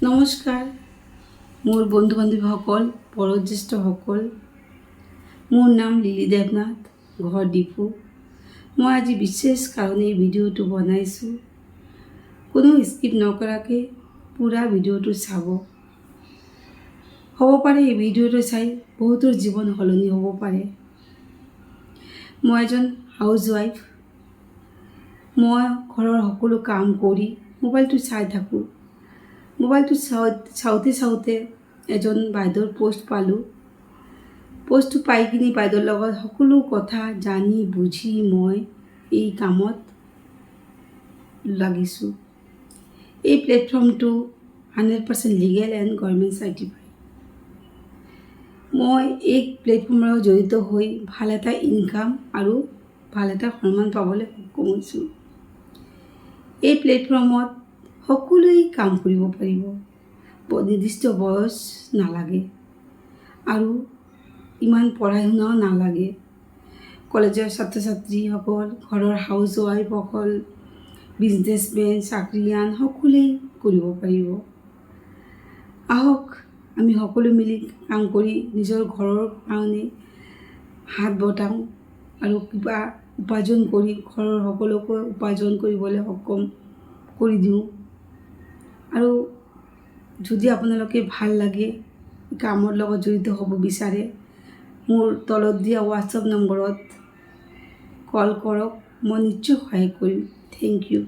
নমস্কাৰ মোৰ বন্ধু বান্ধৱীসকল বয়োজ্যেষ্ঠসকল মোৰ নাম লিলি দেৱনাথ ঘৰ ডিপু মই আজি বিশেষ কাৰণে ভিডিঅ'টো বনাইছোঁ কোনো স্কিপ নকৰাকৈ পুৰা ভিডিঅ'টো চাব হ'ব পাৰে এই ভিডিঅ'টো চাই বহুতৰ জীৱন সলনি হ'ব পাৰে মই এজন হাউচৱাইফ মই ঘৰৰ সকলো কাম কৰি মোবাইলটো চাই থাকোঁ মোবাইলটো চাওঁতে এজন বাইদেউৰ পোষ্ট পালোঁ পোষ্টটো পাই কিনি বাইদেউৰ লগত সকলো কথা জানি বুজি মই এই কামত লাগিছোঁ এই প্লেটফৰ্মটো 100% লিগেল এণ্ড গভৰ্ণমেণ্ট চাৰ্টিফাইড মই এই প্লেটফৰ্মৰ জড়িত হৈ ভাল এটা ইনকাম আৰু ভাল এটা সন্মান পাবলৈ সক্ষম হৈছোঁ এই প্লেটফৰ্মত সকলোৱে কাম কৰিব পাৰিব নিৰ্দিষ্ট বয়স নালাগে আৰু ইমান পঢ়া শুনাও নালাগে কলেজৰ ছাত্ৰ ছাত্ৰীসকল ঘৰৰ হাউচৱাইফসকল বিজনেছমেন চাকৰিয়ান সকলোৱে কৰিব পাৰিব আহক আমি সকলো মিলি কাম কৰি নিজৰ ঘৰৰ কাৰণে হাত বটাওঁ আৰু কিবা উপাৰ্জন কৰি ঘৰৰ সকলোকে উপাৰ্জন কৰিবলৈ সক্ষম কৰি দিওঁ আৰু যদি আপোনালোকে ভাল লাগে কামৰ লগত জড়িত হ'ব বিচাৰে মোৰ তলত দিয়া হোৱাটছআপ নম্বৰত কল কৰক মই নিশ্চয় সহায় কৰিম থেংক ইউ